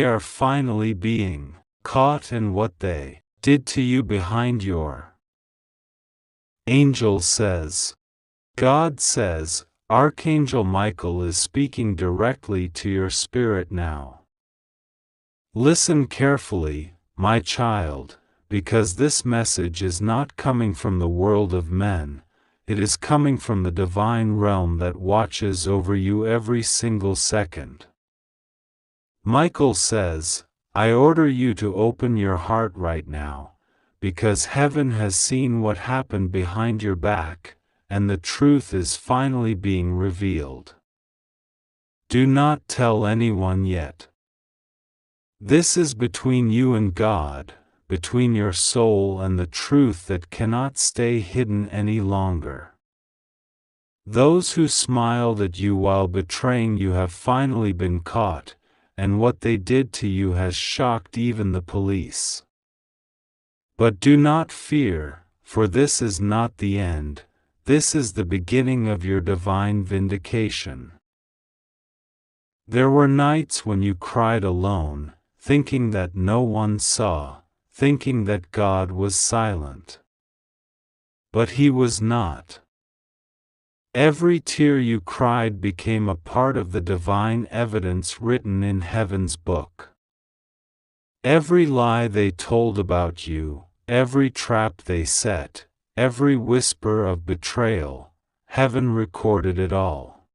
are finally being caught in what they did to you behind your angel says. God says, Archangel Michael is speaking directly to your spirit now. Listen carefully, my child, because this message is not coming from the world of men, it is coming from the divine realm that watches over you every single second. Michael says, I order you to open your heart right now, because heaven has seen what happened behind your back, and the truth is finally being revealed. Do not tell anyone yet. This is between you and God, between your soul and the truth that cannot stay hidden any longer. Those who smiled at you while betraying you have finally been caught, and what they did to you has shocked even the police. But do not fear, for this is not the end, this is the beginning of your divine vindication. There were nights when you cried alone, thinking that no one saw, thinking that God was silent. But He was not. Every tear you cried became a part of the divine evidence written in heaven's book. Every lie they told about you, every trap they set, every whisper of betrayal, heaven recorded it all.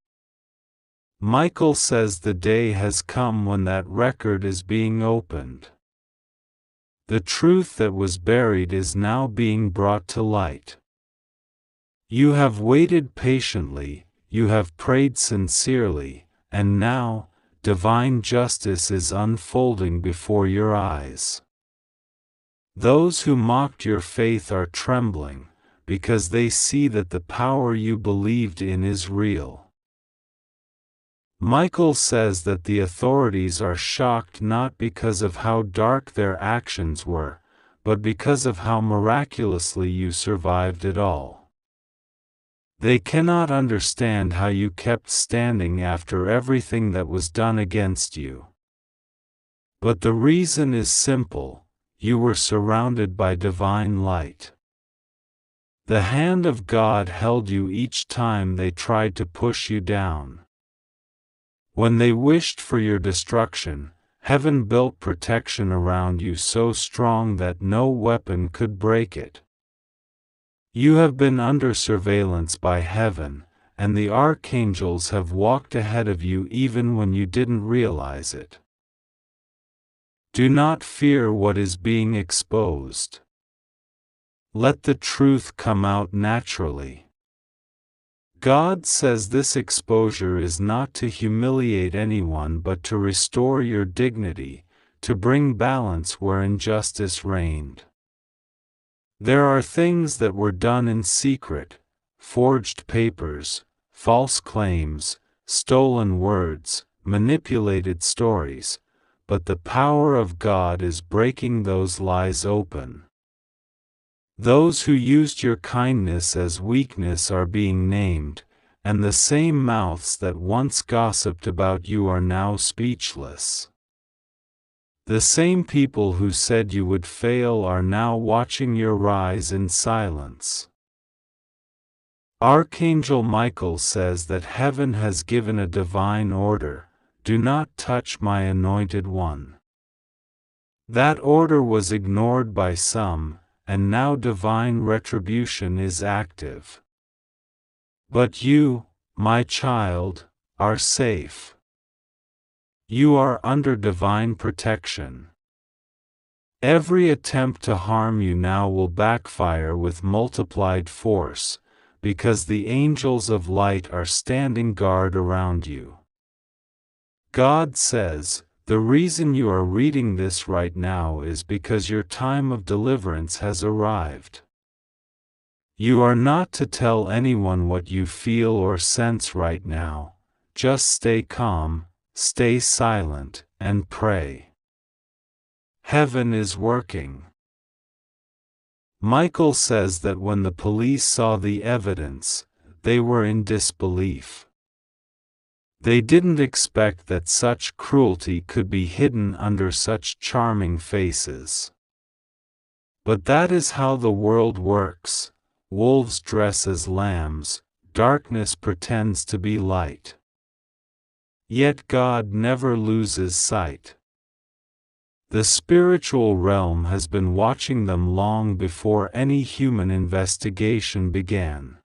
Michael says the day has come when that record is being opened. The truth that was buried is now being brought to light. You have waited patiently, you have prayed sincerely, and now, divine justice is unfolding before your eyes. Those who mocked your faith are trembling, because they see that the power you believed in is real. Michael says that the authorities are shocked not because of how dark their actions were, but because of how miraculously you survived it all. They cannot understand how you kept standing after everything that was done against you. But the reason is simple: you were surrounded by divine light. The hand of God held you each time they tried to push you down. When they wished for your destruction, heaven built protection around you so strong that no weapon could break it. You have been under surveillance by heaven, and the archangels have walked ahead of you even when you didn't realize it. Do not fear what is being exposed. Let the truth come out naturally. God says this exposure is not to humiliate anyone but to restore your dignity, to bring balance where injustice reigned. There are things that were done in secret: forged papers, false claims, stolen words, manipulated stories, but the power of God is breaking those lies open. Those who used your kindness as weakness are being named, and the same mouths that once gossiped about you are now speechless. The same people who said you would fail are now watching your rise in silence. Archangel Michael says that heaven has given a divine order: do not touch my anointed one. That order was ignored by some, and now divine retribution is active. But you, my child, are safe. You are under divine protection. Every attempt to harm you now will backfire with multiplied force, because the angels of light are standing guard around you. God says, the reason you are reading this right now is because your time of deliverance has arrived. You are not to tell anyone what you feel or sense right now. Just stay calm, stay silent, and pray. Heaven is working. Michael says that when the police saw the evidence, they were in disbelief. They didn't expect that such cruelty could be hidden under such charming faces. But that is how the world works. Wolves dress as lambs, darkness pretends to be light. Yet God never loses sight. The spiritual realm has been watching them long before any human investigation began.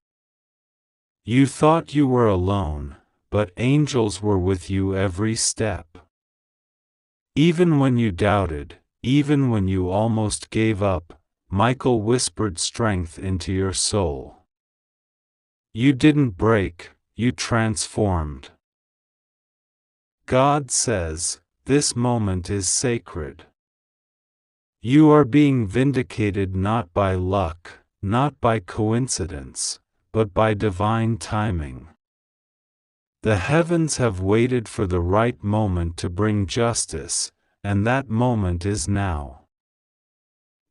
You thought you were alone, but angels were with you every step. Even when you doubted, even when you almost gave up, Michael whispered strength into your soul. You didn't break, you transformed. God says, this moment is sacred. You are being vindicated not by luck, not by coincidence, but by divine timing. The heavens have waited for the right moment to bring justice, and that moment is now.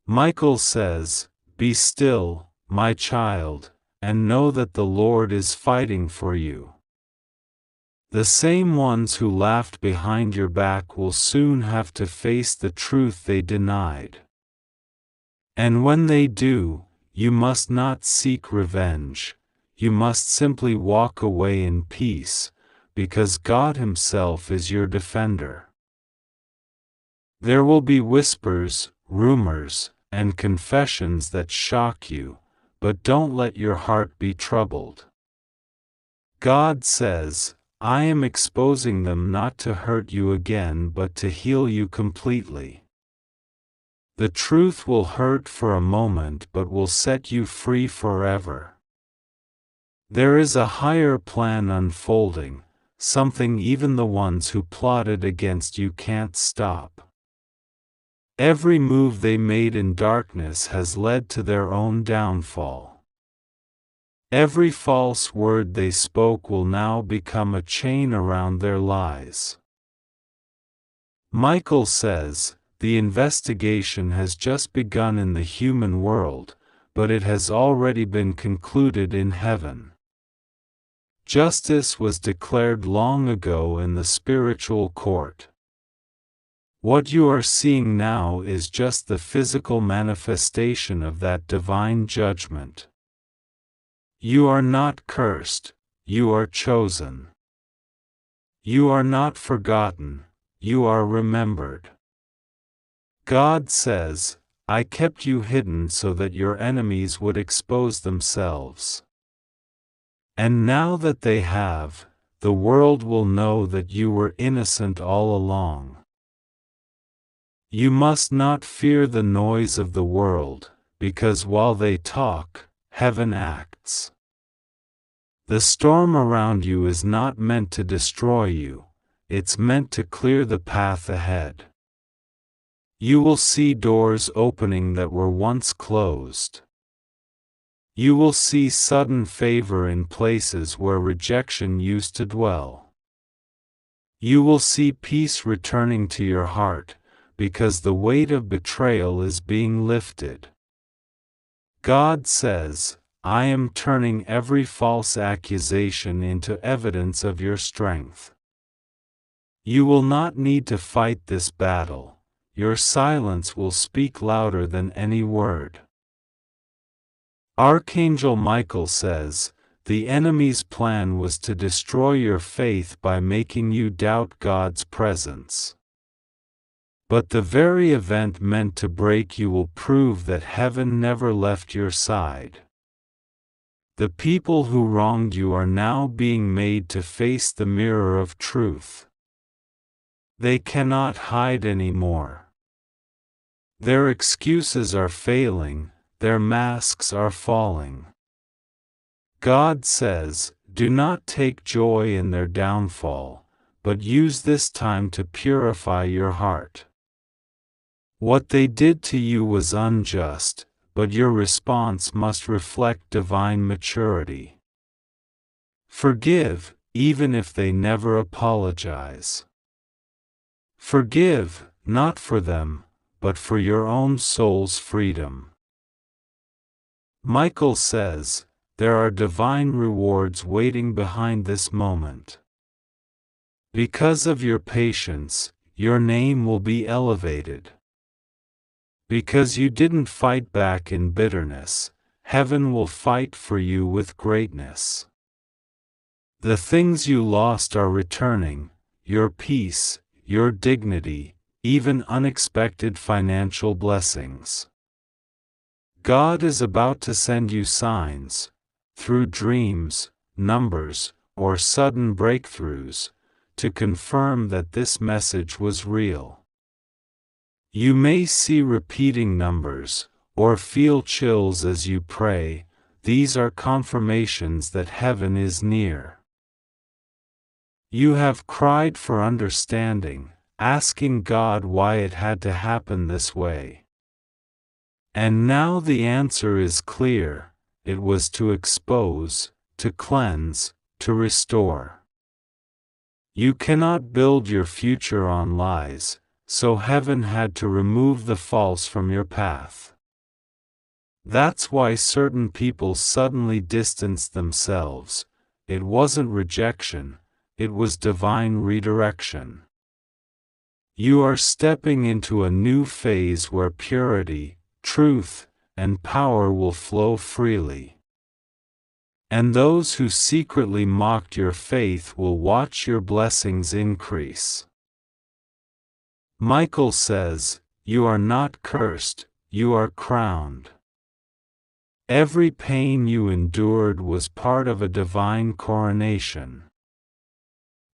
Michael says, be still, my child, and know that the Lord is fighting for you. The same ones who laughed behind your back will soon have to face the truth they denied. And when they do, you must not seek revenge, you must simply walk away in peace, because God Himself is your defender. There will be whispers, rumors, and confessions that shock you, but don't let your heart be troubled. God says, I am exposing them not to hurt you again but to heal you completely. The truth will hurt for a moment but will set you free forever. There is a higher plan unfolding, something even the ones who plotted against you can't stop. Every move they made in darkness has led to their own downfall. Every false word they spoke will now become a chain around their lies. Michael says, the investigation has just begun in the human world, but it has already been concluded in heaven. Justice was declared long ago in the spiritual court. What you are seeing now is just the physical manifestation of that divine judgment. You are not cursed, you are chosen. You are not forgotten, you are remembered. God says, I kept you hidden so that your enemies would expose themselves. And now that they have, the world will know that you were innocent all along. You must not fear the noise of the world, because while they talk, heaven acts. The storm around you is not meant to destroy you, it's meant to clear the path ahead. You will see doors opening that were once closed. You will see sudden favor in places where rejection used to dwell. You will see peace returning to your heart, because the weight of betrayal is being lifted. God says, I am turning every false accusation into evidence of your strength. You will not need to fight this battle, your silence will speak louder than any word. Archangel Michael says, the enemy's plan was to destroy your faith by making you doubt God's presence. But the very event meant to break you will prove that heaven never left your side. The people who wronged you are now being made to face the mirror of truth. They cannot hide anymore. Their excuses are failing, their masks are falling. God says, do not take joy in their downfall, but use this time to purify your heart. What they did to you was unjust, but your response must reflect divine maturity. Forgive, even if they never apologize. Forgive, not for them, but for your own soul's freedom. Michael says, there are divine rewards waiting behind this moment. Because of your patience, your name will be elevated. Because you didn't fight back in bitterness, heaven will fight for you with greatness. The things you lost are returning, your peace, your dignity, even unexpected financial blessings. God is about to send you signs, through dreams, numbers, or sudden breakthroughs, to confirm that this message was real. You may see repeating numbers, or feel chills as you pray. These are confirmations that heaven is near. You have cried for understanding, asking God why it had to happen this way. And now the answer is clear: it was to expose, to cleanse, to restore. You cannot build your future on lies, so heaven had to remove the false from your path. That's why certain people suddenly distanced themselves. It wasn't rejection, it was divine redirection. You are stepping into a new phase where purity, truth, and power will flow freely. And those who secretly mocked your faith will watch your blessings increase. Michael says, "You are not cursed, you are crowned." Every pain you endured was part of a divine coronation.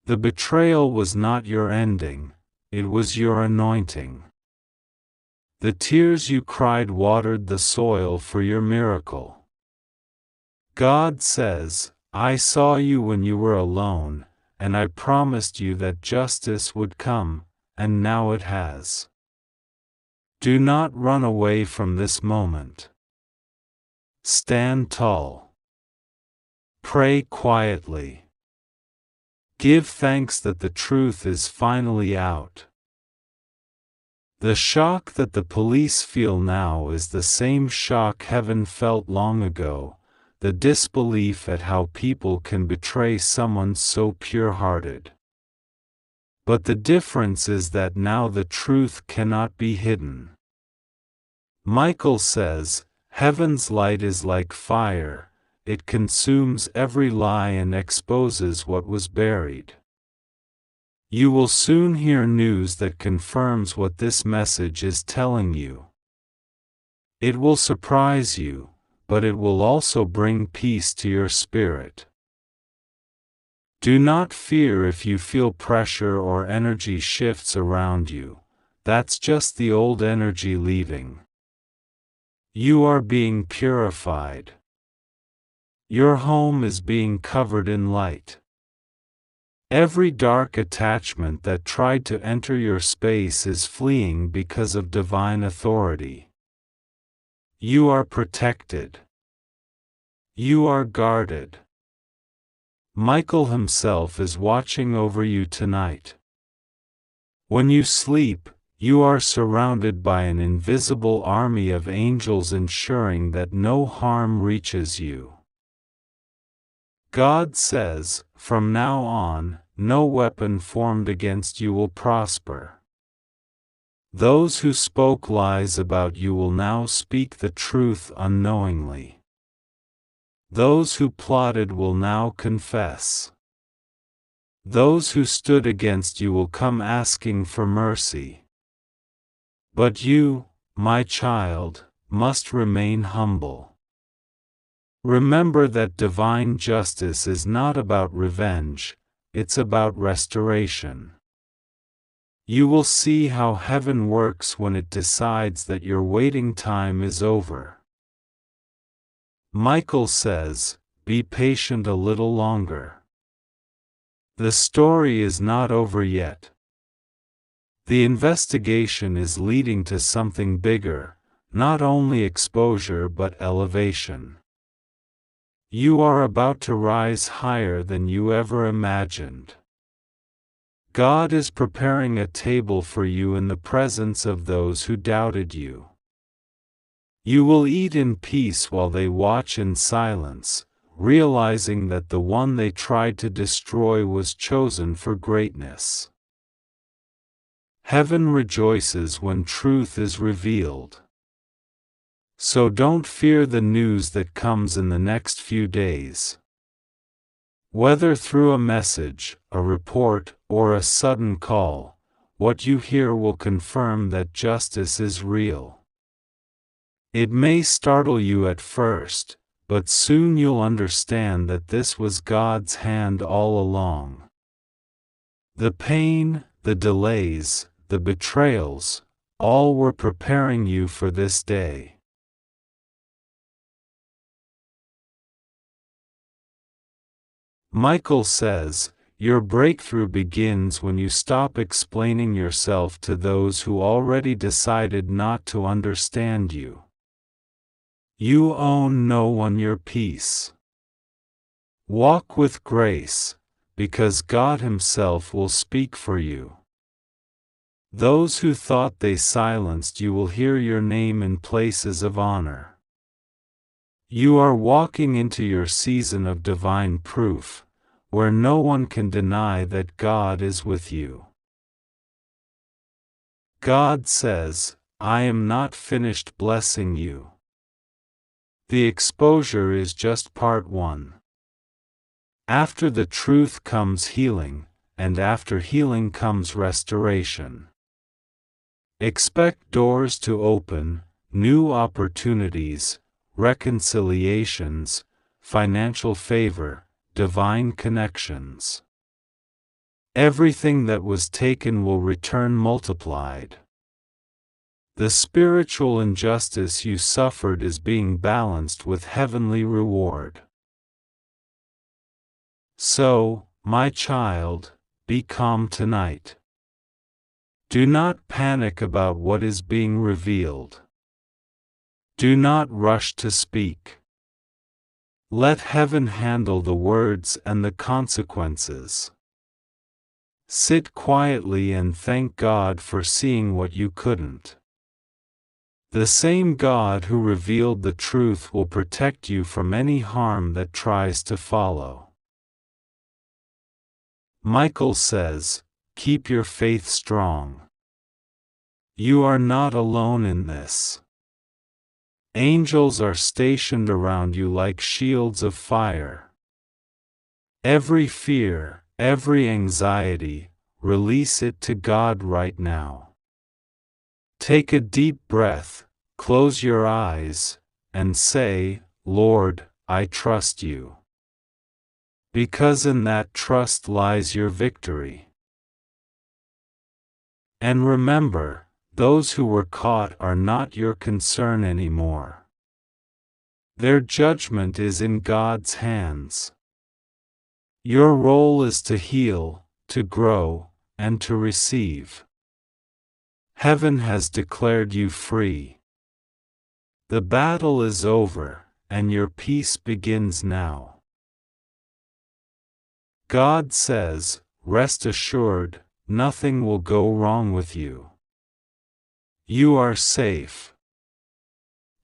The betrayal was not your ending, it was your anointing. The tears you cried watered the soil for your miracle. God says, "I saw you when you were alone, and I promised you that justice would come, and now it has." Do not run away from this moment. Stand tall. Pray quietly. Give thanks that the truth is finally out. The shock that the police feel now is the same shock heaven felt long ago, the disbelief at how people can betray someone so pure-hearted. But the difference is that now the truth cannot be hidden. Michael says, "Heaven's light is like fire, it consumes every lie and exposes what was buried." You will soon hear news that confirms what this message is telling you. It will surprise you, but it will also bring peace to your spirit. Do not fear if you feel pressure or energy shifts around you. That's just the old energy leaving. You are being purified. Your home is being covered in light. Every dark attachment that tried to enter your space is fleeing because of divine authority. You are protected. You are guarded. Michael himself is watching over you tonight. When you sleep, you are surrounded by an invisible army of angels ensuring that no harm reaches you. God says, "From now on, no weapon formed against you will prosper." Those who spoke lies about you will now speak the truth unknowingly. Those who plotted will now confess. Those who stood against you will come asking for mercy. But you, my child, must remain humble. Remember that divine justice is not about revenge, it's about restoration. You will see how heaven works when it decides that your waiting time is over. Michael says, "Be patient a little longer." The story is not over yet. The investigation is leading to something bigger, not only exposure but elevation. You are about to rise higher than you ever imagined. God is preparing a table for you in the presence of those who doubted you. You will eat in peace while they watch in silence, realizing that the one they tried to destroy was chosen for greatness. Heaven rejoices when truth is revealed. So don't fear the news that comes in the next few days. Whether through a message, a report, or a sudden call, what you hear will confirm that justice is real. It may startle you at first, but soon you'll understand that this was God's hand all along. The pain, the delays, the betrayals, all were preparing you for this day. Michael says, your breakthrough begins when you stop explaining yourself to those who already decided not to understand you. You owe no one your peace. Walk with grace, because God Himself will speak for you. Those who thought they silenced you will hear your name in places of honor. You are walking into your season of divine proof, where no one can deny that God is with you. God says, I am not finished blessing you. The exposure is just part one. After the truth comes healing, and after healing comes restoration. Expect doors to open, new opportunities, reconciliations, financial favor, divine connections. Everything that was taken will return multiplied. The spiritual injustice you suffered is being balanced with heavenly reward. So, my child, be calm tonight. Do not panic about what is being revealed. Do not rush to speak. Let heaven handle the words and the consequences. Sit quietly and thank God for seeing what you couldn't. The same God who revealed the truth will protect you from any harm that tries to follow. Michael says, keep your faith strong. You are not alone in this. Angels are stationed around you like shields of fire. Every fear, every anxiety, release it to God right now. Take a deep breath, close your eyes, and say, Lord, I trust you. Because in that trust lies your victory. And remember, those who were caught are not your concern anymore. Their judgment is in God's hands. Your role is to heal, to grow, and to receive. Heaven has declared you free. The battle is over, and your peace begins now. God says, rest assured, nothing will go wrong with you. You are safe.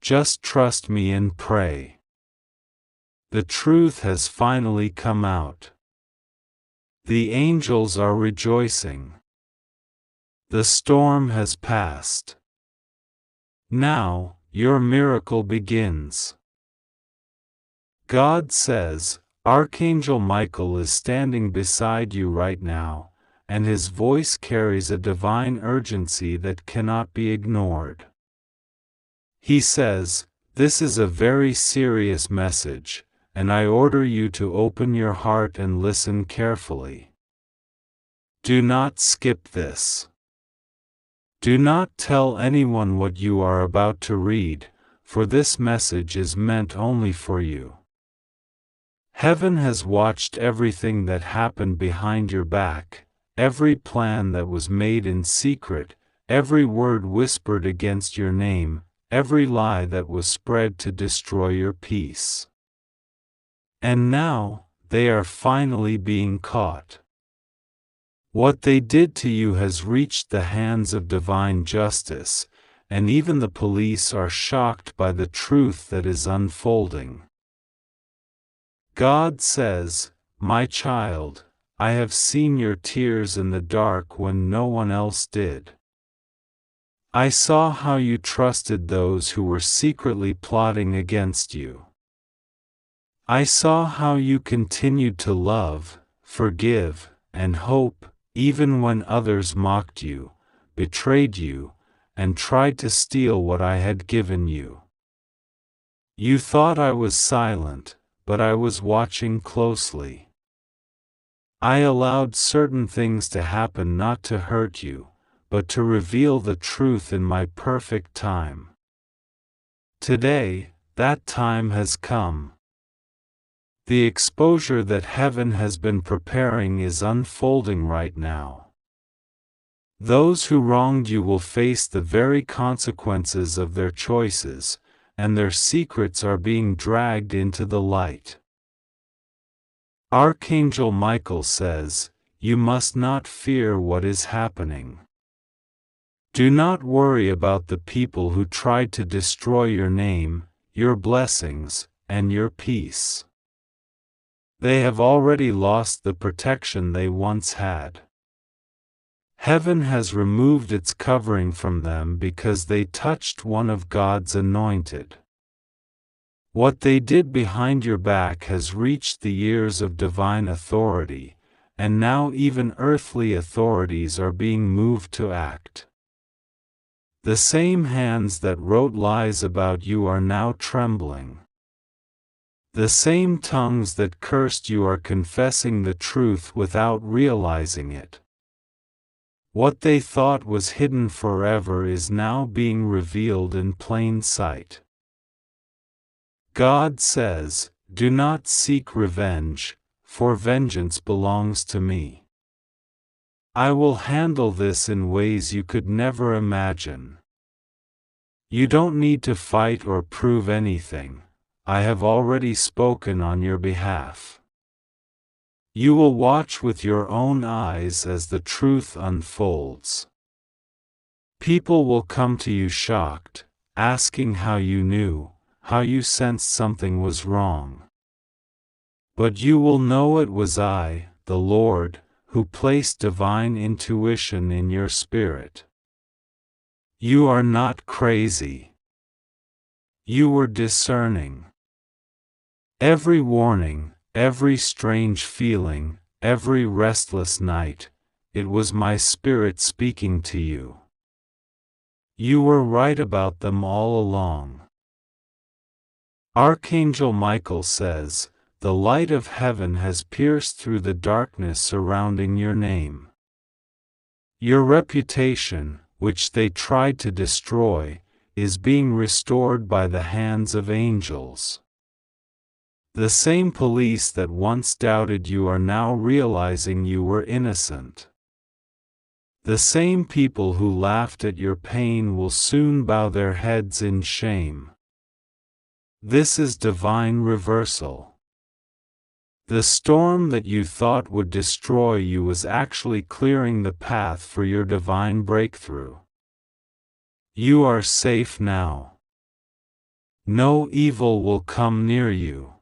Just trust me and pray. The truth has finally come out. The angels are rejoicing. The storm has passed. Now, your miracle begins. God says, Archangel Michael is standing beside you right now, and his voice carries a divine urgency that cannot be ignored. He says, this is a very serious message, and I order you to open your heart and listen carefully. Do not skip this. Do not tell anyone what you are about to read, for this message is meant only for you. Heaven has watched everything that happened behind your back, every plan that was made in secret, every word whispered against your name, every lie that was spread to destroy your peace. And now, they are finally being caught. What they did to you has reached the hands of divine justice, and even the police are shocked by the truth that is unfolding. God says, my child, I have seen your tears in the dark when no one else did. I saw how you trusted those who were secretly plotting against you. I saw how you continued to love, forgive, and hope, even when others mocked you, betrayed you, and tried to steal what I had given you. You thought I was silent, but I was watching closely. I allowed certain things to happen not to hurt you, but to reveal the truth in my perfect time. Today, that time has come. The exposure that heaven has been preparing is unfolding right now. Those who wronged you will face the very consequences of their choices, and their secrets are being dragged into the light. Archangel Michael says, you must not fear what is happening. Do not worry about the people who tried to destroy your name, your blessings, and your peace. They have already lost the protection they once had. Heaven has removed its covering from them because they touched one of God's anointed. What they did behind your back has reached the ears of divine authority, and now even earthly authorities are being moved to act. The same hands that wrote lies about you are now trembling. The same tongues that cursed you are confessing the truth without realizing it. What they thought was hidden forever is now being revealed in plain sight. God says, do not seek revenge, for vengeance belongs to me. I will handle this in ways you could never imagine. You don't need to fight or prove anything. I have already spoken on your behalf. You will watch with your own eyes as the truth unfolds. People will come to you shocked, asking how you knew, how you sensed something was wrong. But you will know it was I, the Lord, who placed divine intuition in your spirit. You are not crazy. You were discerning. Every warning, every strange feeling, every restless night, it was my spirit speaking to you. You were right about them all along. Archangel Michael says, the light of heaven has pierced through the darkness surrounding your name. Your reputation, which they tried to destroy, is being restored by the hands of angels. The same police that once doubted you are now realizing you were innocent. The same people who laughed at your pain will soon bow their heads in shame. This is divine reversal. The storm that you thought would destroy you was actually clearing the path for your divine breakthrough. You are safe now. No evil will come near you.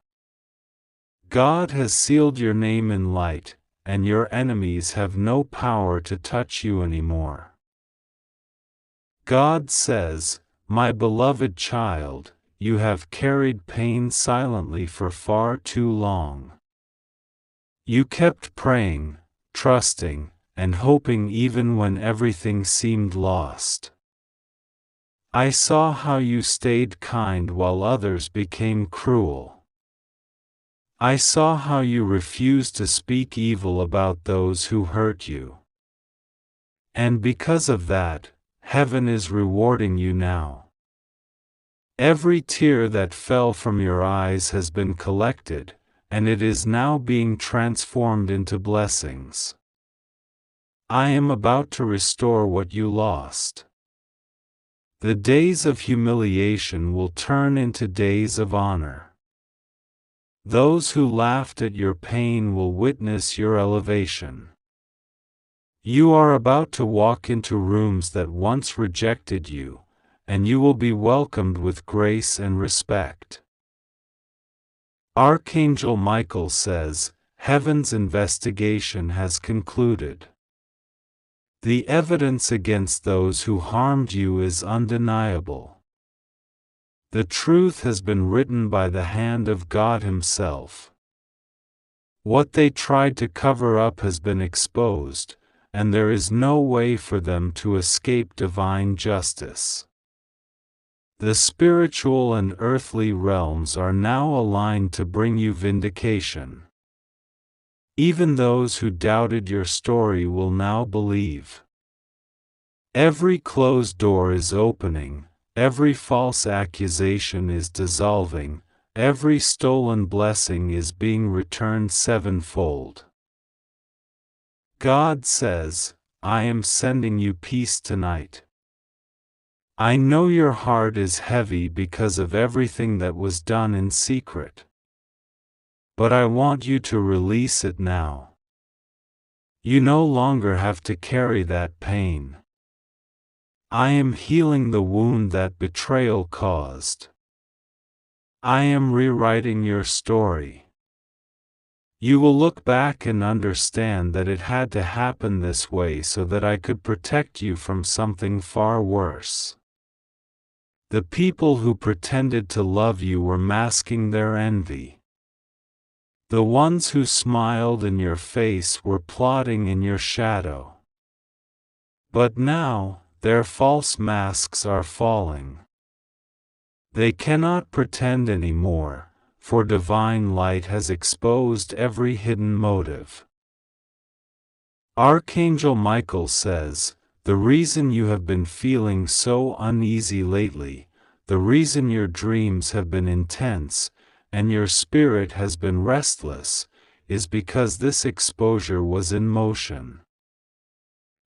God has sealed your name in light, and your enemies have no power to touch you anymore. God says, my beloved child, you have carried pain silently for far too long. You kept praying, trusting, and hoping even when everything seemed lost. I saw how you stayed kind while others became cruel. I saw how you refused to speak evil about those who hurt you. And because of that, heaven is rewarding you now. Every tear that fell from your eyes has been collected, and it is now being transformed into blessings. I am about to restore what you lost. The days of humiliation will turn into days of honor. Those who laughed at your pain will witness your elevation. You are about to walk into rooms that once rejected you, and you will be welcomed with grace and respect. Archangel Michael says, Heaven's investigation has concluded. The evidence against those who harmed you is undeniable. The truth has been written by the hand of God Himself. What they tried to cover up has been exposed, and there is no way for them to escape divine justice. The spiritual and earthly realms are now aligned to bring you vindication. Even those who doubted your story will now believe. Every closed door is opening, every false accusation is dissolving, every stolen blessing is being returned sevenfold. God says, I am sending you peace tonight. I know your heart is heavy because of everything that was done in secret. But I want you to release it now. You no longer have to carry that pain. I am healing the wound that betrayal caused. I am rewriting your story. You will look back and understand that it had to happen this way so that I could protect you from something far worse. The people who pretended to love you were masking their envy. The ones who smiled in your face were plotting in your shadow. But now, their false masks are falling. They cannot pretend anymore, for divine light has exposed every hidden motive. Archangel Michael says, the reason you have been feeling so uneasy lately, the reason your dreams have been intense, and your spirit has been restless, is because this exposure was in motion.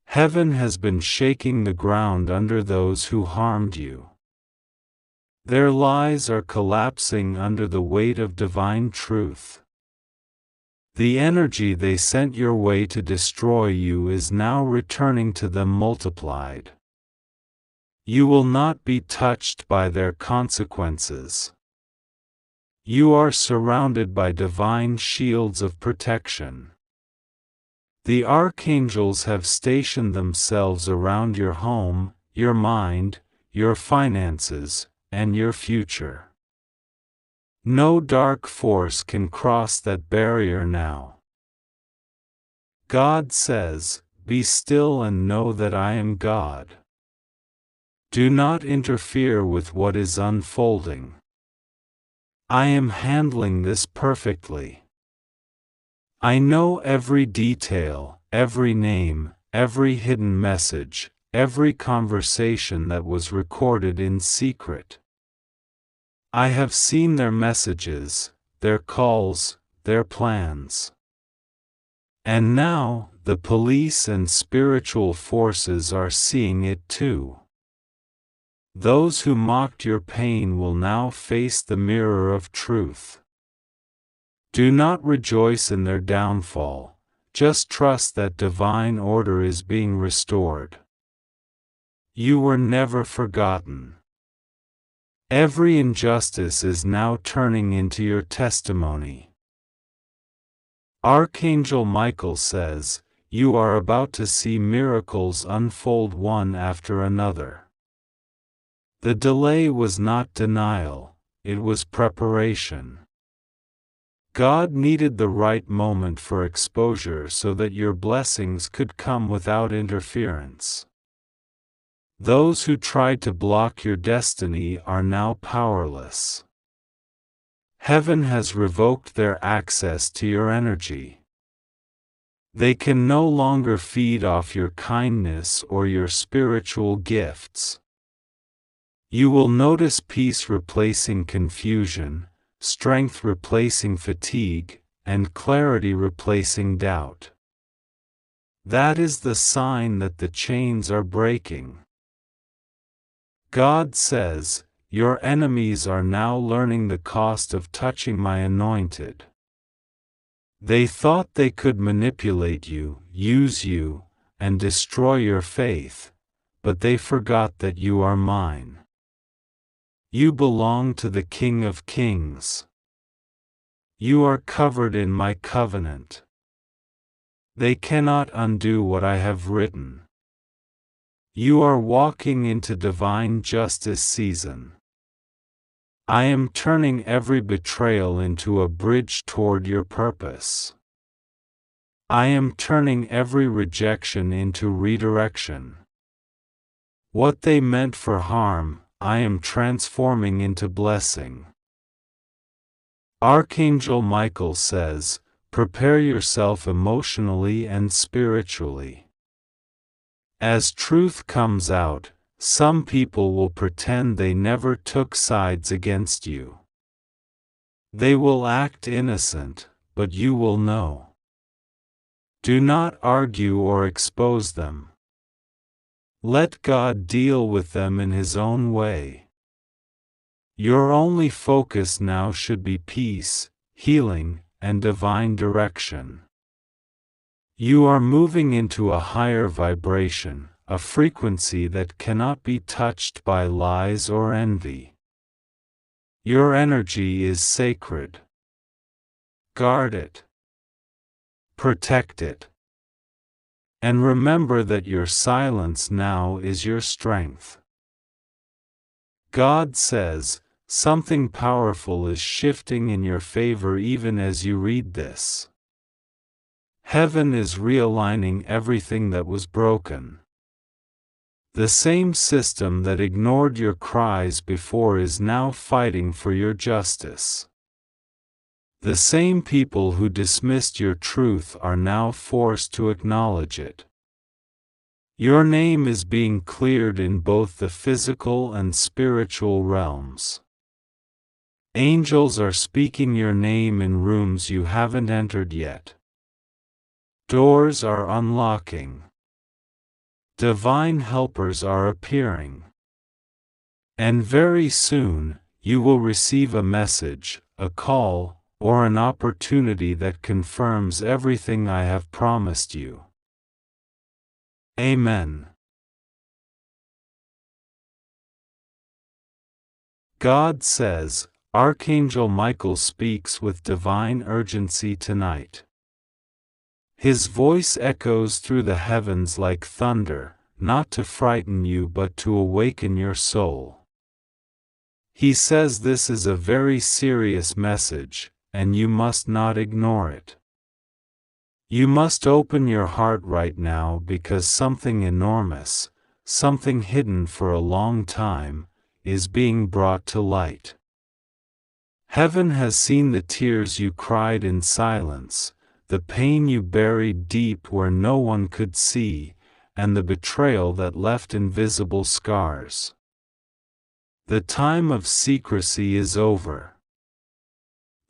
Heaven has been shaking the ground under those who harmed you. Their lies are collapsing under the weight of divine truth. The energy they sent your way to destroy you is now returning to them multiplied. You will not be touched by their consequences. You are surrounded by divine shields of protection. The archangels have stationed themselves around your home, your mind, your finances, and your future. No dark force can cross that barrier now. God says, be still and know that I am God. Do not interfere with what is unfolding. I am handling this perfectly. I know every detail, every name, every hidden message, every conversation that was recorded in secret. I have seen their messages, their calls, their plans. And now, the police and spiritual forces are seeing it too. Those who mocked your pain will now face the mirror of truth. Do not rejoice in their downfall, just trust that divine order is being restored. You were never forgotten. Every injustice is now turning into your testimony. Archangel Michael says, you are about to see miracles unfold one after another. The delay was not denial, it was preparation. God needed the right moment for exposure so that your blessings could come without interference. Those who tried to block your destiny are now powerless. Heaven has revoked their access to your energy. They can no longer feed off your kindness or your spiritual gifts. You will notice peace replacing confusion, strength replacing fatigue, and clarity replacing doubt. That is the sign that the chains are breaking. God says, your enemies are now learning the cost of touching my anointed. They thought they could manipulate you, use you, and destroy your faith, but they forgot that you are mine. You belong to the King of Kings. You are covered in my covenant. They cannot undo what I have written. You are walking into divine justice season. I am turning every betrayal into a bridge toward your purpose. I am turning every rejection into redirection. What they meant for harm, I am transforming into blessing. Archangel Michael says, prepare yourself emotionally and spiritually. As truth comes out, some people will pretend they never took sides against you. They will act innocent, but you will know. Do not argue or expose them. Let God deal with them in His own way. Your only focus now should be peace, healing, and divine direction. You are moving into a higher vibration, a frequency that cannot be touched by lies or envy. Your energy is sacred. Guard it. Protect it. And remember that your silence now is your strength. God says, something powerful is shifting in your favor even as you read this. Heaven is realigning everything that was broken. The same system that ignored your cries before is now fighting for your justice. The same people who dismissed your truth are now forced to acknowledge it. Your name is being cleared in both the physical and spiritual realms. Angels are speaking your name in rooms you haven't entered yet. Doors are unlocking. Divine helpers are appearing. And very soon, you will receive a message, a call, or an opportunity that confirms everything I have promised you. Amen. God says, Archangel Michael speaks with divine urgency tonight. His voice echoes through the heavens like thunder, not to frighten you but to awaken your soul. He says this is a very serious message, and you must not ignore it. You must open your heart right now because something enormous, something hidden for a long time, is being brought to light. Heaven has seen the tears you cried in silence, the pain you buried deep where no one could see, and the betrayal that left invisible scars. The time of secrecy is over.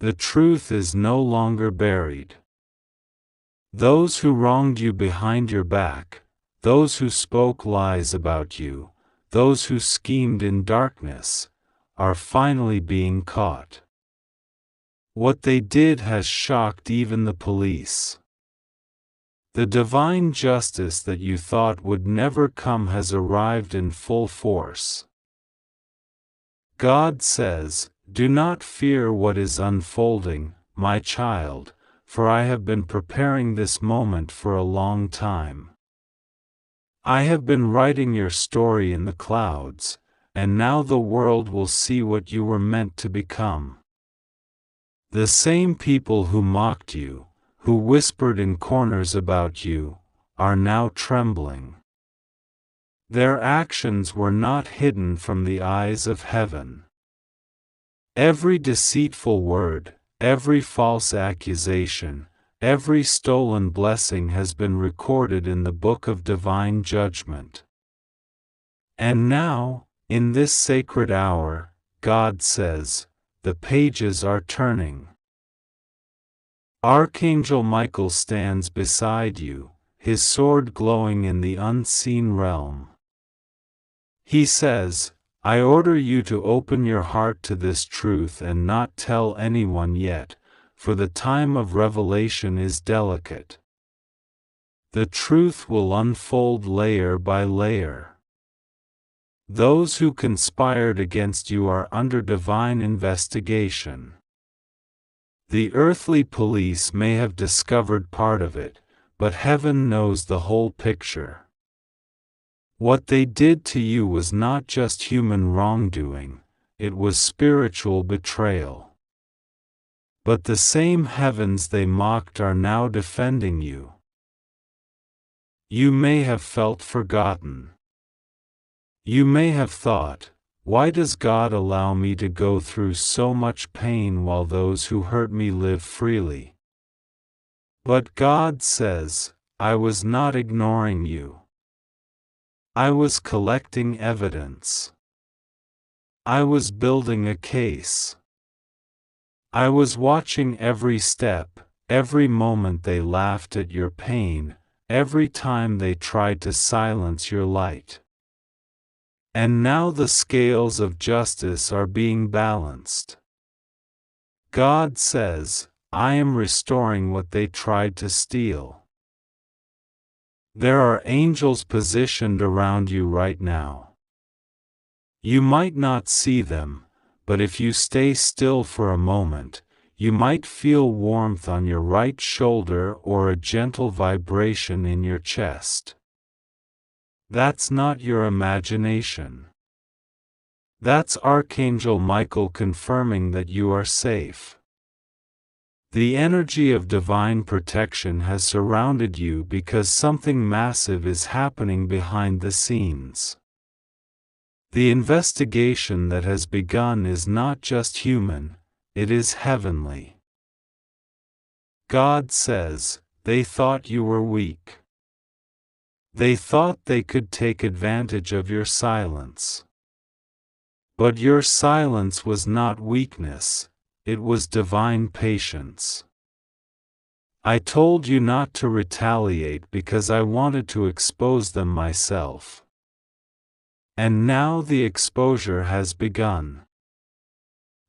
The truth is no longer buried. Those who wronged you behind your back, those who spoke lies about you, those who schemed in darkness, are finally being caught. What they did has shocked even the police. The divine justice that you thought would never come has arrived in full force. God says, do not fear what is unfolding, my child, for I have been preparing this moment for a long time. I have been writing your story in the clouds, and now the world will see what you were meant to become. The same people who mocked you, who whispered in corners about you, are now trembling. Their actions were not hidden from the eyes of heaven. Every deceitful word, every false accusation, every stolen blessing has been recorded in the book of divine judgment. And now, in this sacred hour, God says, the pages are turning. Archangel Michael stands beside you, his sword glowing in the unseen realm. He says, I order you to open your heart to this truth and not tell anyone yet, for the time of revelation is delicate. The truth will unfold layer by layer. Those who conspired against you are under divine investigation. The earthly police may have discovered part of it, but heaven knows the whole picture. What they did to you was not just human wrongdoing, it was spiritual betrayal. But the same heavens they mocked are now defending you. You may have felt forgotten. You may have thought, why does God allow me to go through so much pain while those who hurt me live freely? But God says, I was not ignoring you. I was collecting evidence. I was building a case. I was watching every step, every moment they laughed at your pain, every time they tried to silence your light. And now the scales of justice are being balanced. God says, I am restoring what they tried to steal. There are angels positioned around you right now. You might not see them, but if you stay still for a moment, you might feel warmth on your right shoulder or a gentle vibration in your chest. That's not your imagination. That's Archangel Michael confirming that you are safe. The energy of divine protection has surrounded you because something massive is happening behind the scenes. The investigation that has begun is not just human, it is heavenly. God says, they thought you were weak. They thought they could take advantage of your silence. But your silence was not weakness, it was divine patience. I told you not to retaliate because I wanted to expose them myself. And now the exposure has begun.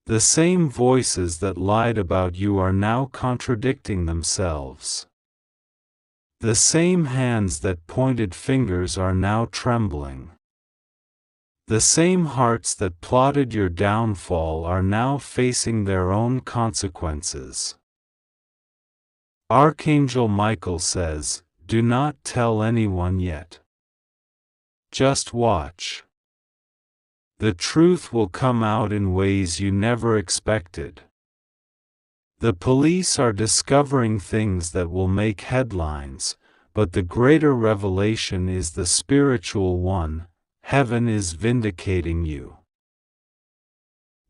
The same voices that lied about you are now contradicting themselves. The same hands that pointed fingers are now trembling. The same hearts that plotted your downfall are now facing their own consequences. Archangel Michael says, do not tell anyone yet. Just watch. The truth will come out in ways you never expected. The police are discovering things that will make headlines, but the greater revelation is the spiritual one. Heaven is vindicating you.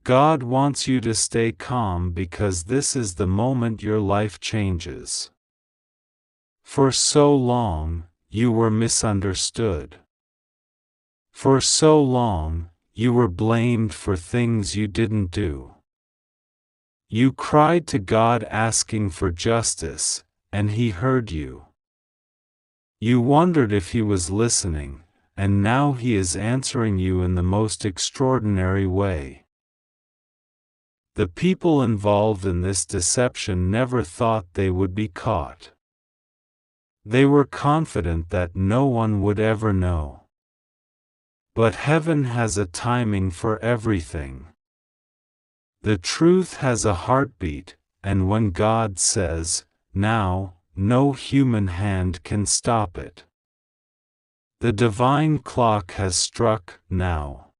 God wants you to stay calm because this is the moment your life changes. For so long, you were misunderstood. For so long, you were blamed for things you didn't do. You cried to God asking for justice, and He heard you. You wondered if He was listening, and now He is answering you in the most extraordinary way. The people involved in this deception never thought they would be caught. They were confident that no one would ever know. But heaven has a timing for everything. The truth has a heartbeat, and when God says, now, no human hand can stop it. The divine clock has struck now.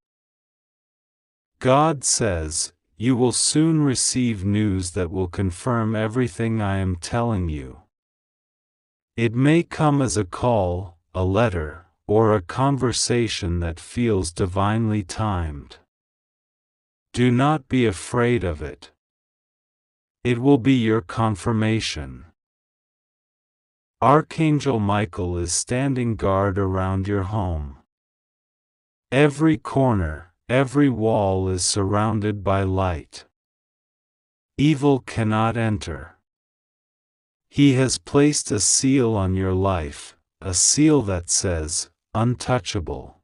God says, you will soon receive news that will confirm everything I am telling you. It may come as a call, a letter, or a conversation that feels divinely timed. Do not be afraid of it. It will be your confirmation. Archangel Michael is standing guard around your home. Every corner, every wall is surrounded by light. Evil cannot enter. He has placed a seal on your life, a seal that says, untouchable.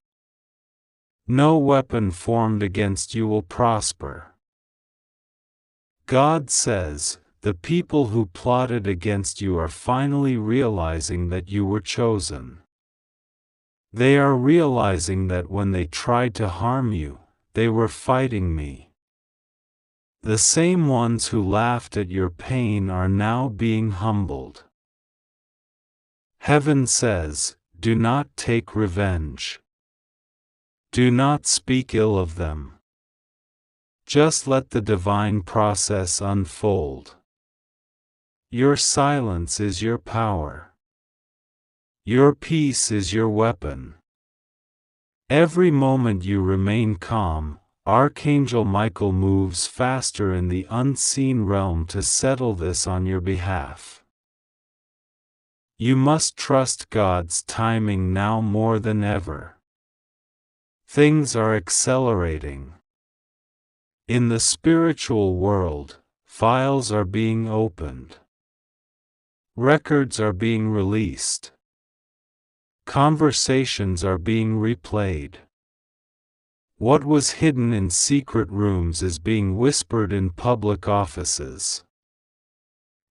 No weapon formed against you will prosper. God says, the people who plotted against you are finally realizing that you were chosen. They are realizing that when they tried to harm you, they were fighting me. The same ones who laughed at your pain are now being humbled. Heaven says, do not take revenge. Do not speak ill of them. Just let the divine process unfold. Your silence is your power. Your peace is your weapon. Every moment you remain calm, Archangel Michael moves faster in the unseen realm to settle this on your behalf. You must trust God's timing now more than ever. Things are accelerating. In the spiritual world, files are being opened. Records are being released. Conversations are being replayed. What was hidden in secret rooms is being whispered in public offices.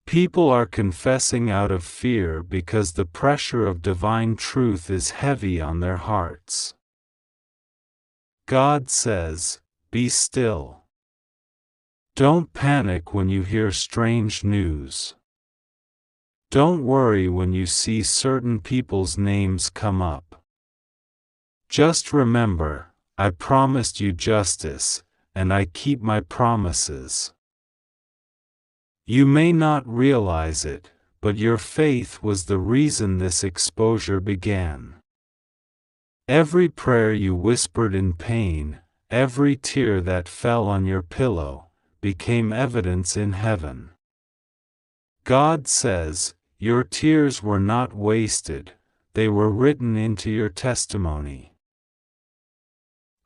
People are confessing out of fear because the pressure of divine truth is heavy on their hearts. God says, be still. Don't panic when you hear strange news. Don't worry when you see certain people's names come up. Just remember, I promised you justice, and I keep my promises. You may not realize it, but your faith was the reason this exposure began. Every prayer you whispered in pain, every tear that fell on your pillow, became evidence in heaven. God says, your tears were not wasted, they were written into your testimony.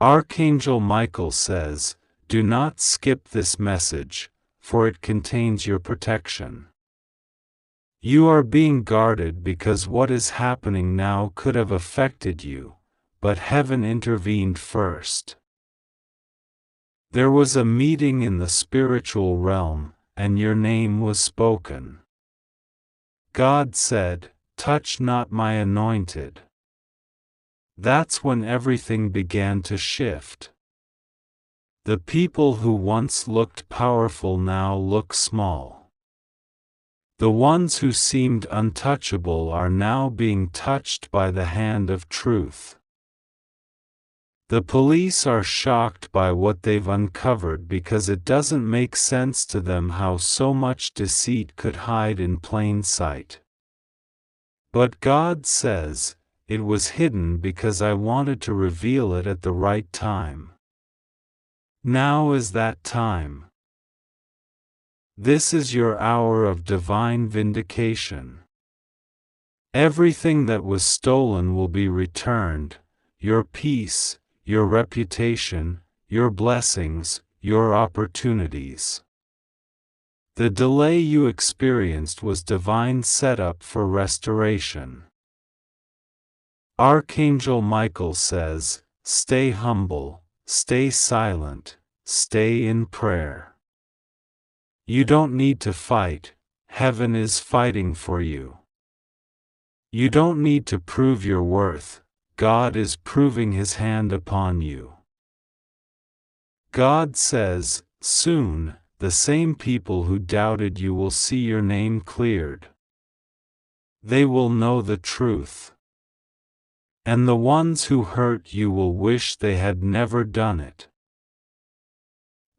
Archangel Michael says, do not skip this message, for it contains your protection. You are being guarded because what is happening now could have affected you, but heaven intervened first. There was a meeting in the spiritual realm, and your name was spoken. God said, touch not my anointed. That's when everything began to shift. The people who once looked powerful now look small. The ones who seemed untouchable are now being touched by the hand of truth. The police are shocked by what they've uncovered because it doesn't make sense to them how so much deceit could hide in plain sight. But God says, it was hidden because I wanted to reveal it at the right time. Now is that time. This is your hour of divine vindication. Everything that was stolen will be returned, your peace, your reputation, your blessings, your opportunities. The delay you experienced was divine setup for restoration. Archangel Michael says, stay humble, stay silent, stay in prayer. You don't need to fight, heaven is fighting for you. You don't need to prove your worth, God is proving His hand upon you. God says, soon, the same people who doubted you will see your name cleared. They will know the truth. And the ones who hurt you will wish they had never done it.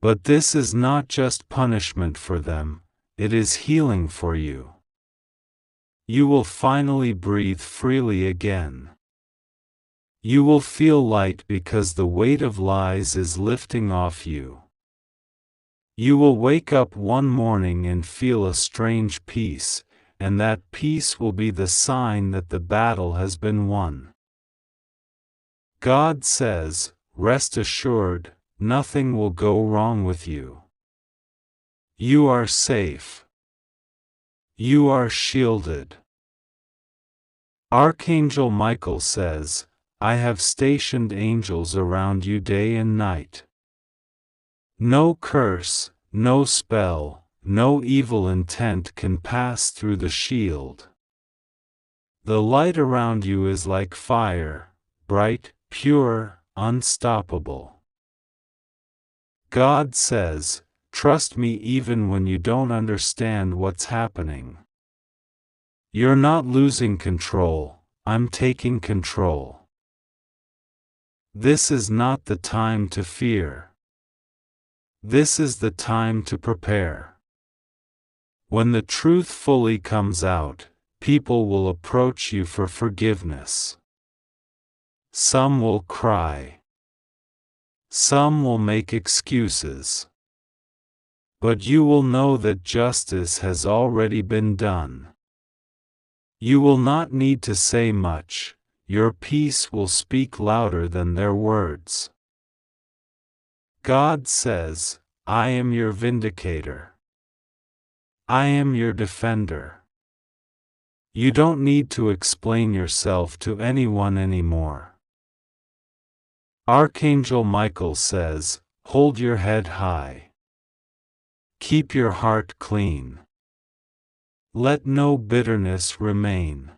But this is not just punishment for them, it is healing for you. You will finally breathe freely again. You will feel light because the weight of lies is lifting off you. You will wake up one morning and feel a strange peace, and that peace will be the sign that the battle has been won. God says, rest assured, nothing will go wrong with you. You are safe. You are shielded. Archangel Michael says, I have stationed angels around you day and night. No curse, no spell, no evil intent can pass through the shield. The light around you is like fire, bright, pure, unstoppable. God says, Trust me even when you don't understand what's happening. You're not losing control, I'm taking control. This is not the time to fear. This is the time to prepare. When the truth fully comes out, people will approach you for forgiveness. Some will cry. Some will make excuses. But you will know that justice has already been done. You will not need to say much, your peace will speak louder than their words. God says, I am your vindicator. I am your defender. You don't need to explain yourself to anyone anymore. Archangel Michael says, hold your head high. Keep your heart clean. Let no bitterness remain.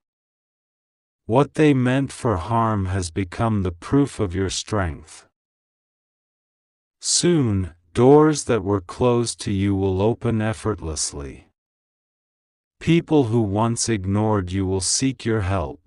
What they meant for harm has become the proof of your strength. Soon, doors that were closed to you will open effortlessly. People who once ignored you will seek your help.